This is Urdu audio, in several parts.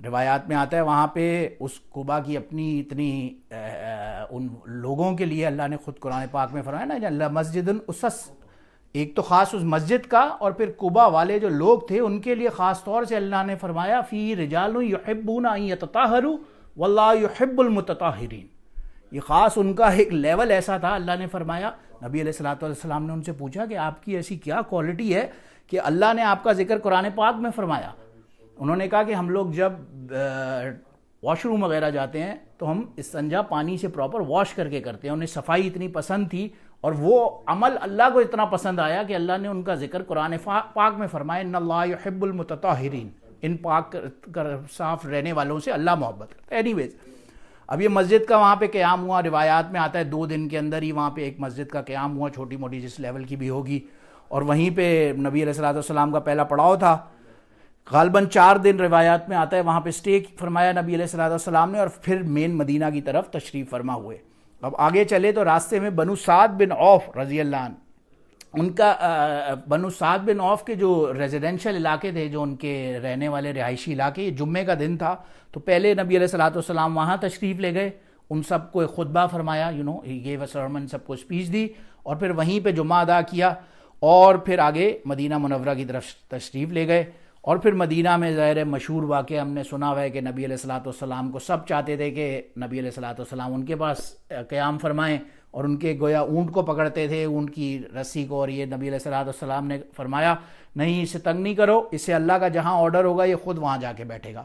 روایات میں آتا ہے وہاں پہ اس قبا کی اپنی اتنی ان لوگوں کے لیے اللہ نے خود قرآن پاک میں فرمایا نا اللہ مسجد اسس، ایک تو خاص اس مسجد کا، اور پھر قبا والے جو لوگ تھے ان کے لیے خاص طور سے اللہ نے فرمایا فی رجال یحبون ان یتطہروا واللہ یحب المتطہرین. یہ خاص ان کا ایک لیول ایسا تھا. اللہ نے فرمایا، نبی علیہ الصلوۃ والسلام نے ان سے پوچھا کہ آپ کی ایسی کیا کوالٹی ہے کہ اللہ نے آپ کا ذکر قرآن پاک میں فرمایا. انہوں نے کہا کہ ہم لوگ جب واش روم وغیرہ جاتے ہیں تو ہم استنجا پانی سے پراپر واش کر کے کرتے ہیں. انہیں صفائی اتنی پسند تھی اور وہ عمل اللہ کو اتنا پسند آیا کہ اللہ نے ان کا ذکر قرآن پاک میں فرمایا ان اللہ یحب المتطہرین، ان پاک صاف رہنے والوں سے اللہ محبت کرتا ہے. اینی ویز اب یہ مسجد کا وہاں پہ قیام ہوا، روایات میں آتا ہے 2 دن کے اندر ہی وہاں پہ ایک مسجد کا قیام ہوا، چھوٹی موٹی جس لیول کی بھی ہوگی. اور وہیں پہ نبی علیہ الصلوۃ والسلام کا پہلا پڑاؤ تھا. غالباً 4 دن روایات میں آتا ہے وہاں پہ اسٹے فرمایا نبی علیہ الصلوۃ والسلام نے، اور پھر مین مدینہ کی طرف تشریف فرما ہوئے. اب آگے چلے تو راستے میں بنو سعد بن عوف رضی اللہ عنہ، ان کا بنو سعد بن عوف کے جو ریزیڈینشل علاقے تھے، جو ان کے رہنے والے رہائشی علاقے، یہ جمعے کا دن تھا تو پہلے نبی علیہ الصلوۃ والسلام وہاں تشریف لے گئے. ان سب کو ایک خطبہ فرمایا، ہی گیو اے سرمن، سب کو اسپیچ دی، اور پھر وہیں پہ جمعہ ادا کیا، اور پھر آگے مدینہ منورہ کی طرف تشریف لے گئے. اور پھر مدینہ میں ظاہر مشہور واقعہ ہم نے سنا ہوا ہے کہ نبی علیہ الصلوۃ والسلام کو سب چاہتے تھے کہ نبی علیہ الصلوۃ والسلام ان کے پاس قیام فرمائیں، اور ان کے گویا اونٹ کو پکڑتے تھے، اونٹ کی رسی کو، اور یہ نبی علیہ الصلوۃ والسلام نے فرمایا نہیں اسے تنگ نہیں کرو، اسے اللہ کا جہاں آرڈر ہوگا یہ خود وہاں جا کے بیٹھے گا.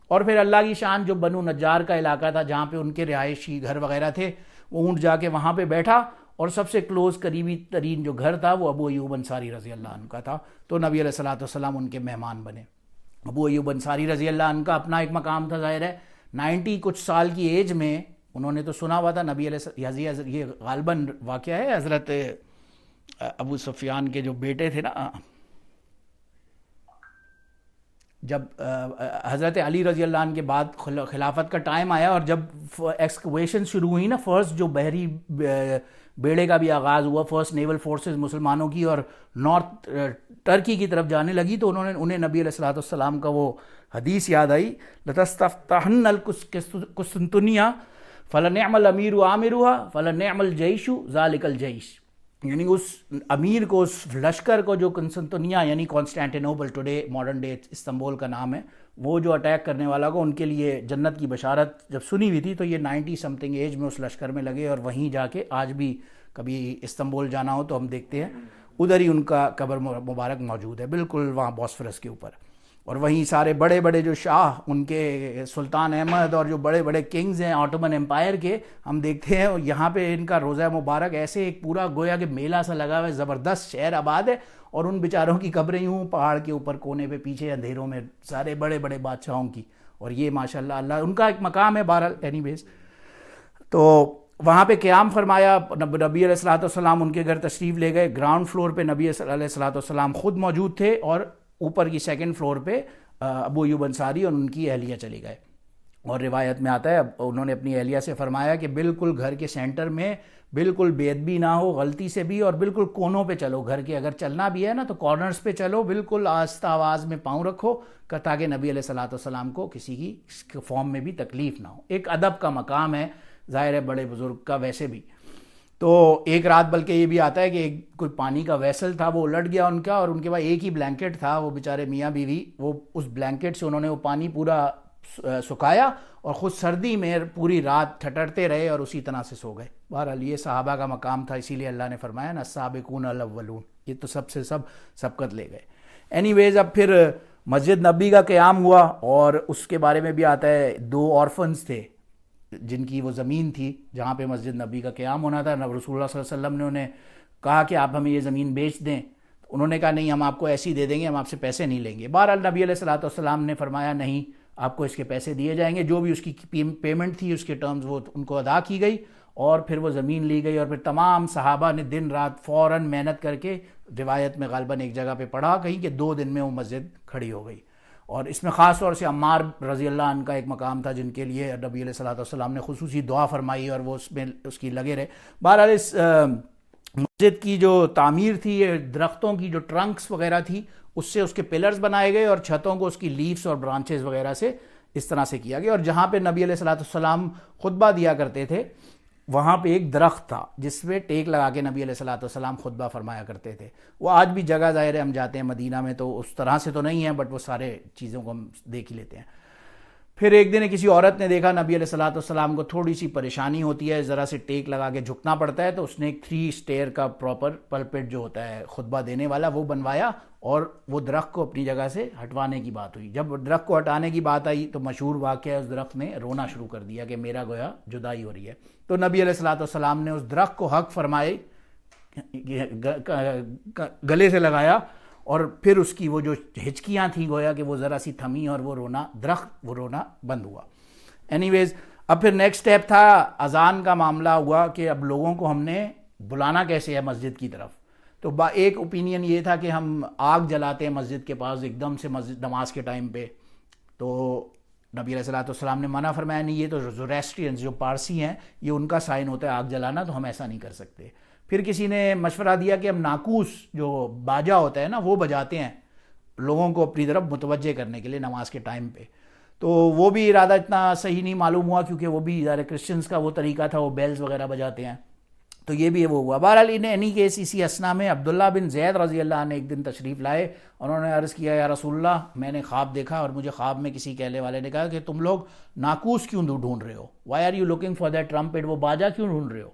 اور پھر اللہ کی شان جو بنو نجار کا علاقہ تھا جہاں پہ ان کے رہائشی گھر وغیرہ تھے، وہ اونٹ جا کے وہاں پہ بیٹھا، اور سب سے کلوز قریبی ترین جو گھر تھا وہ ابو ایوب انصاری رضی اللہ عنہ کا تھا. تو نبی علیہ الصلوۃ والسلام ان کے مہمان بنے. ابو ایوب انصاری رضی اللہ عنہ کا اپنا ایک مقام تھا. ظاہر ہے 90 کچھ سال کی ایج میں انہوں نے تو سنا ہوا تھا نبی علیہ یہ غالباً واقعہ ہے حضرت ابو سفیان کے جو بیٹے تھے نا، جب حضرت علی رضی اللہ عنہ کے بعد خلافت کا ٹائم آیا اور جب ایکسکویشن شروع ہوئی نا، فرسٹ جو بحری بیڑے کا بھی آغاز ہوا، فرسٹ نیول فورسز مسلمانوں کی اور نارتھ ٹرکی کی طرف جانے لگی، تو انہیں نبی علیہ الصلوۃ والسلام کا وہ حدیث یاد آئی، لَتَسْتَفْتَحَنَّ الْقُسْطُنْطِنِیَّةَ فَلَنِعْمَ الْأَمِیرُ عَامِرُهَا فَلَنِعْمَ الْجَیْشُ ذَلِکَ الْجَیْشُ. یعنی اس امیر کو، اس لشکر کو جو قسطنطنیہ یعنی کانسٹینٹینوپل ٹوڈے ماڈرن ڈے استنبول کا نام ہے، وہ جو اٹیک کرنے والا کو، ان کے لیے جنت کی بشارت جب سنی ہوئی تھی تو یہ 90 سمتنگ ایج میں اس لشکر میں لگے، اور وہیں جا کے آج بھی کبھی استنبول جانا ہو تو ہم دیکھتے ہیں ادھر ہی ان کا قبر مبارک موجود ہے، بالکل وہاں بوسفورس کے اوپر. اور وہیں سارے بڑے بڑے جو شاہ، ان کے سلطان احمد اور جو بڑے بڑے کنگز ہیں آٹومن امپائر کے، ہم دیکھتے ہیں یہاں پہ ان کا روضہ مبارک ایسے ایک پورا گویا کہ میلہ سا لگا ہوا ہے، زبردست شہر آباد ہے، اور ان بیچاروں کی قبریں یوں پہاڑ کے اوپر کونے پہ پیچھے اندھیروں میں، سارے بڑے بڑے بادشاہوں کی. اور یہ ماشاءاللہ اللہ ان کا ایک مقام ہے. بہرحال اینی ویز تو وہاں پہ قیام فرمایا. نبی علیہ الصلوۃ والسلام ان کے گھر تشریف لے گئے. گراؤنڈ فلور پہ نبی علیہ الصلوۃ والسلام خود موجود تھے، اور اوپر کی 2nd فلور پہ ابو ایوب انصاری اور ان کی اہلیہ چلے گئے. اور روایت میں آتا ہے انہوں نے اپنی اہلیہ سے فرمایا کہ بالکل گھر کے سینٹر میں بالکل بے ادبی نہ ہو غلطی سے بھی، اور بالکل کونوں پہ چلو گھر کے، اگر چلنا بھی ہے نا تو کارنرز پہ چلو، بالکل آہستہ آواز میں پاؤں رکھو تاکہ نبی علیہ الصلوۃ والسلام کو کسی کی فارم میں بھی تکلیف نہ ہو. ایک ادب کا مقام ہے ظاہر ہے بڑے بزرگ کا ویسے بھی. تو ایک رات بلکہ یہ بھی آتا ہے کہ کوئی پانی کا ویسل تھا وہ الٹ گیا ان کا، اور ان کے پاس ایک ہی بلینکٹ تھا، وہ بیچارے میاں بیوی، وہ اس بلینکٹ سے انہوں نے وہ پانی پورا سکھایا اور خود سردی میں پوری رات ٹھٹرتے رہے اور اسی طرح سے سو گئے. بہرحال یہ صحابہ کا مقام تھا، اسی لیے اللہ نے فرمایا نا السابقون الاولون، یہ تو سب سے سب سبقت لے گئے. اینی ویز اب پھر مسجد نبی کا قیام ہوا، اور اس کے بارے میں بھی آتا ہے 2 آرفنز تھے جن کی وہ زمین تھی جہاں پہ مسجد نبی کا قیام ہونا تھا. رسول اللہ صلی اللہ علیہ وسلم نے انہیں کہا کہ آپ ہمیں یہ زمین بیچ دیں. انہوں نے کہا نہیں، ہم آپ کو ایسی دے دیں گے، ہم آپ سے پیسے نہیں لیں گے. بہرحال نبی علیہ الصلوۃ والسلام نے فرمایا نہیں، آپ کو اس کے پیسے دیے جائیں گے. جو بھی اس کی پیمنٹ تھی، اس کے ٹرمز وہ ان کو ادا کی گئی، اور پھر وہ زمین لی گئی. اور پھر تمام صحابہ نے دن رات فوراً محنت کر کے، روایت میں غالباً ایک جگہ پہ پڑھا کہیں کہ 2 دن میں وہ مسجد کھڑی ہو گئی. اور اس میں خاص طور سے عمار رضی اللہ عنہ کا ایک مقام تھا جن کے لیے نبی علیہ الصلوۃ والسلام نے خصوصی دعا فرمائی، اور وہ اس میں اس کی لگے رہے. بہرحال اس مسجد کی جو تعمیر تھی، یہ درختوں کی جو ٹرنکس وغیرہ تھی اس سے اس کے پلرز بنائے گئے، اور چھتوں کو اس کی لیفز اور برانچز وغیرہ سے اس طرح سے کیا گیا. اور جہاں پہ نبی علیہ الصلوۃ والسلام خطبہ دیا کرتے تھے وہاں پہ ایک درخت تھا جس پہ ٹیک لگا کے نبی علیہ الصلوۃ والسلام خطبہ فرمایا کرتے تھے. وہ آج بھی جگہ ظاہر ہے ہم جاتے ہیں مدینہ میں تو اس طرح سے تو نہیں ہے بٹ وہ سارے چیزوں کو ہم دیکھ ہی لیتے ہیں. پھر ایک دن کسی عورت نے دیکھا نبی علیہ الصلوۃ والسلام کو تھوڑی سی پریشانی ہوتی ہے, ذرا سے ٹیک لگا کے جھکنا پڑتا ہے, تو اس نے ایک 3 اسٹیئر کا پراپر پلپٹ جو ہوتا ہے خطبہ دینے والا وہ بنوایا اور وہ درخت کو اپنی جگہ سے ہٹوانے کی بات ہوئی. جب درخت کو ہٹانے کی بات آئی تو مشہور واقعہ اس درخت نے رونا شروع کر دیا کہ میرا گویا جدائی ہو رہی ہے. تو نبی علیہ الصلوۃ والسلام نے اس درخت کو حق فرمائے گلے سے لگایا اور پھر اس کی وہ جو ہچکیاں تھیں گویا کہ وہ ذرا سی تھمی اور وہ رونا بند ہوا. اینی ویز اب پھر نیکسٹ اسٹیپ تھا اذان کا معاملہ ہوا کہ اب لوگوں کو ہم نے بلانا کیسے ہے مسجد کی طرف. تو ایک اوپینین یہ تھا کہ ہم آگ جلاتے ہیں مسجد کے پاس ایک دم سے مسجد نماز کے ٹائم پہ. تو نبی علیہ الصلوۃ والسلام نے منع فرمایا نہیں, یہ تو زوریسٹرینز جو پارسی ہیں یہ ان کا سائن ہوتا ہے آگ جلانا, تو ہم ایسا نہیں کر سکتے. پھر کسی نے مشورہ دیا کہ ہم ناقوس جو باجا ہوتا ہے نا وہ بجاتے ہیں لوگوں کو اپنی طرف متوجہ کرنے کے لیے نماز کے ٹائم پہ. تو وہ بھی ارادہ اتنا صحیح نہیں معلوم ہوا کیونکہ وہ بھی ظاہر کرسچنس کا وہ طریقہ تھا, وہ بیلز وغیرہ بجاتے ہیں, تو یہ بھی وہ ہوا. بہرحال اینی کیس اسی اسنا میں عبداللہ بن زید رضی اللہ عنہ ایک دن تشریف لائے. انہوں نے عرض کیا یا رسول اللہ میں نے خواب دیکھا اور مجھے خواب میں کسی کہنے والے نے کہا کہ تم لوگ ناقوس کیوں ڈھونڈ رہے ہو, why are you looking for that trumpet, وہ باجا کیوں ڈھونڈ رہے ہو.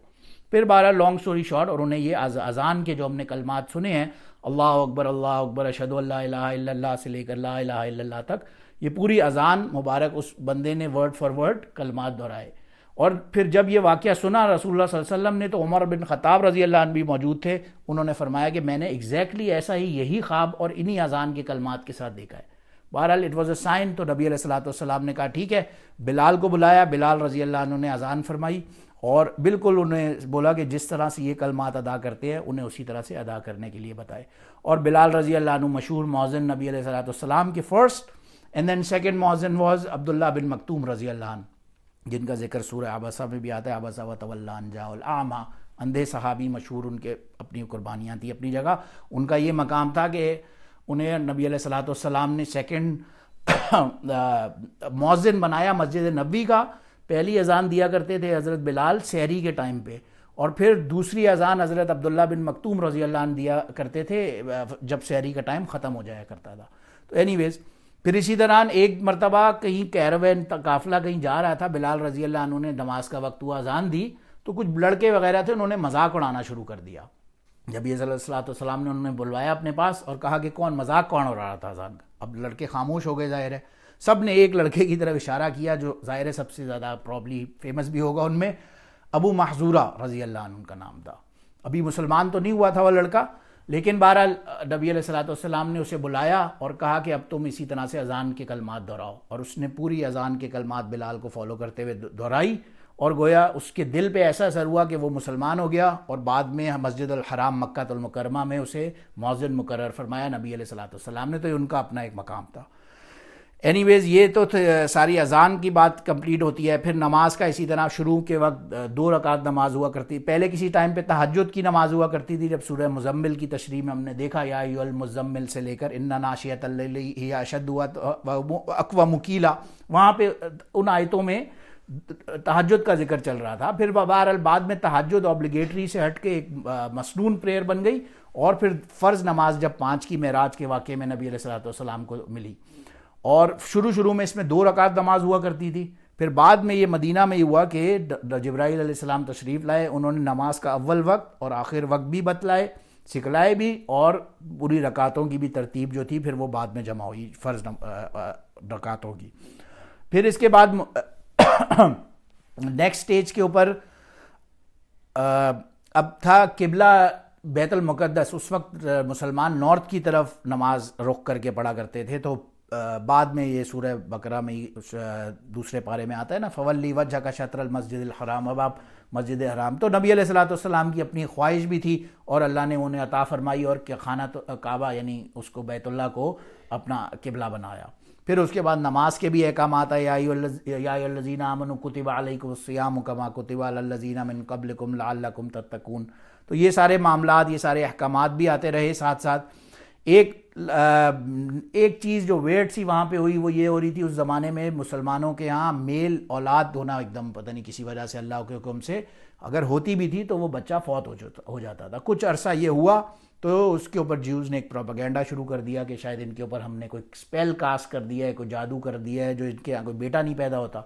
پھر بہرحال لانگ سٹوری شارٹ, اور انہیں یہ اذان کے جو ہم نے کلمات سنے ہیں اللہ اکبر اشہد ان لا الہ الا اللہ سے لے کر لا الہ الا اللہ تک, یہ پوری اذان مبارک اس بندے نے ورڈ فار ورڈ کلمات دہرائے. اور پھر جب یہ واقعہ سنا رسول اللہ صلی اللہ علیہ وسلم نے تو عمر بن خطاب رضی اللہ عنہ بھی موجود تھے, انہوں نے فرمایا کہ میں نے ایگزیکٹلی ایسا ہی یہی خواب اور انہی اذان کے کلمات کے ساتھ دیکھا ہے. بہرحال اٹ واز اے سائن. تو نبی علیہ الصلوۃ والسلام نے کہا ٹھیک ہے, بلال کو بلایا, بلال رضی اللہ عنہ نے اذان فرمائی اور بالکل انہیں بولا کہ جس طرح سے یہ کلمات ادا کرتے ہیں انہیں اسی طرح سے ادا کرنے کے لیے بتائے. اور بلال رضی اللہ عنہ مشہور مؤذن نبی علیہ الصلوۃ والسلام کے فرسٹ اینڈ دین سیکنڈ مؤذن واز عبداللہ بن مکتوم رضی اللہ عنہ, جن کا ذکر سورہ عبسہ میں بھی آتا ہے, عبسہ وتولی ان جاءہ الاعمی, اندھے صحابی مشہور, ان کے اپنی قربانیاں تھیں اپنی جگہ. ان کا یہ مقام تھا کہ انہیں نبی علیہ الصلوۃ والسلام نے سیکنڈ مؤذن بنایا مسجد نبوی کا. پہلی اذان دیا کرتے تھے حضرت بلال سحری کے ٹائم پہ, اور پھر دوسری اذان حضرت عبداللہ بن مکتوم رضی اللہ عنہ دیا کرتے تھے جب سحری کا ٹائم ختم ہو جایا کرتا تھا. تو اینی ویز پھر اسی دوران ایک مرتبہ کہیں کیروین قافلہ کہیں جا رہا تھا, بلال رضی اللہ عنہ نے نماز کا وقت ہوا, اذان دی, تو کچھ لڑکے وغیرہ تھے انہوں نے مذاق اڑانا شروع کر دیا. جب یہ صلی اللہ علیہ وسلم نے انہوں نے بلوایا اپنے پاس اور کہا کہ مذاق کون اڑا رہا تھا اذان کا. اب لڑکے خاموش ہو گئے, ظاہر ہے سب نے ایک لڑکے کی طرف اشارہ کیا جو ظاہر ہے سب سے زیادہ پرابلی فیمس بھی ہوگا ان میں, ابو محذورہ رضی اللہ عنہ ان کا نام تھا. ابھی مسلمان تو نہیں ہوا تھا وہ لڑکا, لیکن بہرحال نبی علیہ الصلوۃ والسلام نے اسے بلایا اور کہا کہ اب تم اسی طرح سے اذان کے کلمات دہراؤ, اور اس نے پوری اذان کے کلمات بلال کو فالو کرتے ہوئے دہرائی, اور گویا اس کے دل پہ ایسا اثر ہوا کہ وہ مسلمان ہو گیا, اور بعد میں مسجد الحرام مکہ المکرمہ میں اسے مؤذن مقرر فرمایا نبی علیہ الصلوۃ والسلام نے. تو یہ ان کا اپنا ایک مقام تھا. اینی ویز یہ تو ساری اذان کی بات کمپلیٹ ہوتی ہے. پھر نماز کا اسی طرح شروع کے وقت 2 رکعت نماز ہوا کرتی. پہلے کسی ٹائم پہ تہجد کی نماز ہوا کرتی تھی, جب سورہ مزمل کی تشریح میں ہم نے دیکھا یا ایھا المزمل سے لے کر ان ناشئۃ اللیل ہی اشد واقوم قیلا, وہاں پہ ان آیتوں میں تہجد کا ذکر چل رہا تھا. پھر بہرحال بعد میں تہجد اوبلیگیٹری سے ہٹ کے ایک مسنون پریئر بن گئی, اور پھر فرض نماز جب 5 کی معراج کے واقعے میں نبی علیہ الصلوۃ والسلام کو ملی, اور شروع میں اس میں 2 رکعت نماز ہوا کرتی تھی. پھر بعد میں یہ مدینہ میں یہ ہوا کہ جبرائیل علیہ السلام تشریف لائے, انہوں نے نماز کا اول وقت اور آخر وقت بھی بتلائے, سکھلائے بھی, اور پوری رکعتوں کی بھی ترتیب جو تھی پھر وہ بعد میں جمع ہوئی فرض رکعتوں کی. پھر اس کے بعد نیکسٹ سٹیج کے اوپر اب تھا قبلہ بیت المقدس. اس وقت مسلمان نارتھ کی طرف نماز رخ کر کے پڑھا کرتے تھے, تو بعد میں یہ سورہ بقرہ میں دوسرے پارے میں آتا ہے نا, فولی وجہک شطر المسجد الحرام, اب آپ مسجد حرام. تو نبی علیہ الصلوۃ والسلام کی اپنی خواہش بھی تھی اور اللہ نے انہیں عطا فرمائی, اور کہ خانہ کعبہ یعنی اس کو بیت اللہ کو اپنا قبلہ بنایا. پھر اس کے بعد نماز کے بھی احکامات آئے, یا ایھا الذین آمنوا کتب علیکم الصیام کما کتب علی الذین من قبلکم لعلکم تتقون. تو یہ سارے معاملات, یہ سارے احکامات بھی آتے رہے ساتھ ساتھ. ایک ایک چیز جو ویٹ سی وہاں پہ ہوئی وہ یہ ہو رہی تھی، اس زمانے میں مسلمانوں کے ہاں میل اولاد ہونا ایک دم پتہ نہیں کسی وجہ سے اللہ کے حکم سے اگر ہوتی بھی تھی تو وہ بچہ فوت ہو جاتا تھا. کچھ عرصہ یہ ہوا تو اس کے اوپر جیوز نے ایک پروپیگنڈا شروع کر دیا کہ شاید ان کے اوپر ہم نے کوئی اسپیل کاسٹ کر دیا ہے، کوئی جادو کر دیا ہے جو ان کے یہاں کوئی بیٹا نہیں پیدا ہوتا.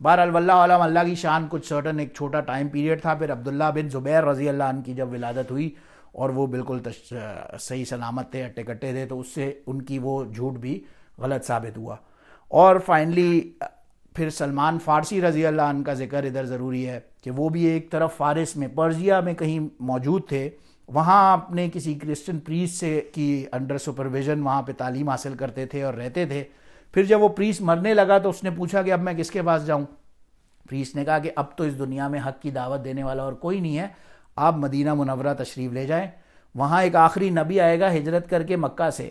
بہرحال واللہ عالم، اللہ کی شان، کچھ سرٹن ایک چھوٹا ٹائم پیریڈ تھا. پھر عبداللہ بن زبیر رضی اللہ عنہ کی جب ولادت ہوئی اور وہ بالکل صحیح سلامت تھے، ہٹے کٹے تھے، تو اس سے ان کی وہ جھوٹ بھی غلط ثابت ہوا. اور فائنلی پھر سلمان فارسی رضی اللہ عنہ کا ذکر ادھر ضروری ہے کہ وہ بھی ایک طرف فارس میں پرزیا میں کہیں موجود تھے، وہاں اپنے کسی کرسچن پریسٹ سے کی انڈر سپرویژن وہاں پہ تعلیم حاصل کرتے تھے اور رہتے تھے. پھر جب وہ پریسٹ مرنے لگا تو اس نے پوچھا کہ اب میں کس کے پاس جاؤں؟ پریسٹ نے کہا کہ اب تو اس دنیا میں حق کی دعوت دینے والا اور کوئی نہیں ہے، آپ مدینہ منورہ تشریف لے جائیں، وہاں ایک آخری نبی آئے گا ہجرت کر کے مکہ سے،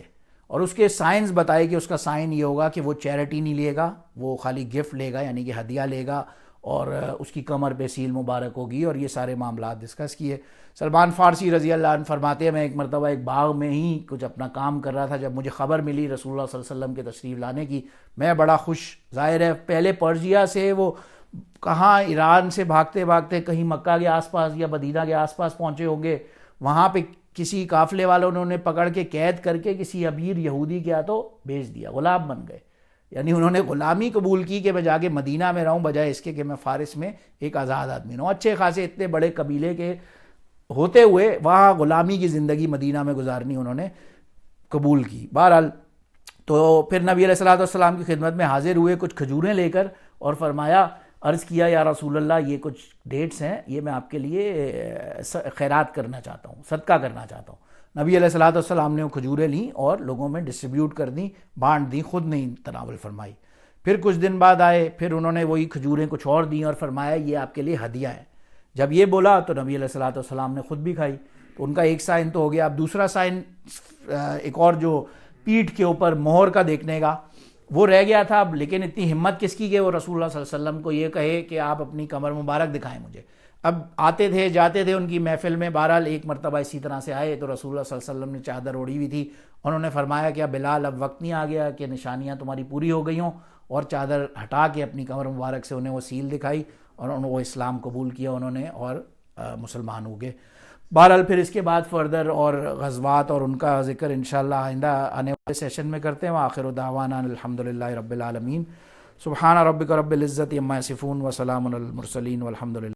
اور اس کے سائنس بتائے کہ اس کا سائن یہ ہوگا کہ وہ چیریٹی نہیں لے گا، وہ خالی گفٹ لے گا یعنی کہ ہدیہ لے گا، اور اس کی کمر پہ سیل مبارک ہوگی، اور یہ سارے معاملات ڈسکس کیے. سلمان فارسی رضی اللہ عنہ فرماتے ہیں میں ایک مرتبہ ایک باغ میں ہی کچھ اپنا کام کر رہا تھا، جب مجھے خبر ملی رسول اللہ صلی اللہ علیہ وسلم کے تشریف لانے کی، میں بڑا خوش. ظاہر ہے پہلے پرزیا سے وہ کہاں ایران سے بھاگتے بھاگتے کہیں مکہ کے آس پاس یا مدینہ کے آس پاس پہنچے ہوں گے، وہاں پہ کسی قافلے والوں نے انہیں پکڑ کے قید کر کے کسی امیر یہودی کے ہاتھوں بھیج دیا، غلام بن گئے. یعنی انہوں نے غلامی قبول کی کہ میں جا کے مدینہ میں رہوں بجائے اس کے کہ میں فارس میں ایک آزاد آدمی رہوں. اچھے خاصے اتنے بڑے قبیلے کے ہوتے ہوئے وہاں غلامی کی زندگی مدینہ میں گزارنی انہوں نے قبول کی. بہرحال تو پھر نبی علیہ الصلوۃ والسلام کی خدمت میں حاضر ہوئے کچھ کھجوریں لے کر، اور فرمایا، عرض کیا یا رسول اللہ یہ کچھ ڈیٹس ہیں، یہ میں آپ کے لیے خیرات کرنا چاہتا ہوں، صدقہ کرنا چاہتا ہوں. نبی علیہ الصلوۃ والسلام نے وہ کھجوریں لیں اور لوگوں میں ڈسٹریبیوٹ کر دیں، بانٹ دیں، خود نہیں تناول فرمائی. پھر کچھ دن بعد آئے، پھر انہوں نے وہی کھجوریں کچھ اور دیں اور فرمایا یہ آپ کے لیے ہدیہ ہے. جب یہ بولا تو نبی علیہ الصلوۃ والسلام نے خود بھی کھائی. تو ان کا ایک سائن تو ہو گیا. اب دوسرا سائن ایک اور جو پیٹھ کے اوپر مہر کا دیکھنے کا وہ رہ گیا تھا. اب لیکن اتنی ہمت کس کی کہ وہ رسول اللہ صلی اللہ علیہ وسلم کو یہ کہے کہ آپ اپنی کمر مبارک دکھائیں مجھے. اب آتے تھے جاتے تھے ان کی محفل میں. بہرحال ایک مرتبہ اسی طرح سے آئے تو رسول اللہ صلی اللہ علیہ وسلم نے چادر اوڑھی ہوئی تھی، انہوں نے فرمایا کہ بلال اب وقت نہیں آ گیا کہ نشانیاں تمہاری پوری ہو گئی ہوں، اور چادر ہٹا کے اپنی کمر مبارک سے انہیں وہ سیل دکھائی اور انہوں نے وہ اسلام قبول کیا انہوں نے اور مسلمان ہو گئے. بہرحال پھر اس کے بعد فردر اور غزوات اور ان کا ذکر انشاءاللہ آئندہ آنے والے سیشن میں کرتے ہیں. وآخر دعوانا الحمدللہ رب العالمین. سبحان ربک رب العزت عما یصفون وسلام علی المرسلین والحمدللہ.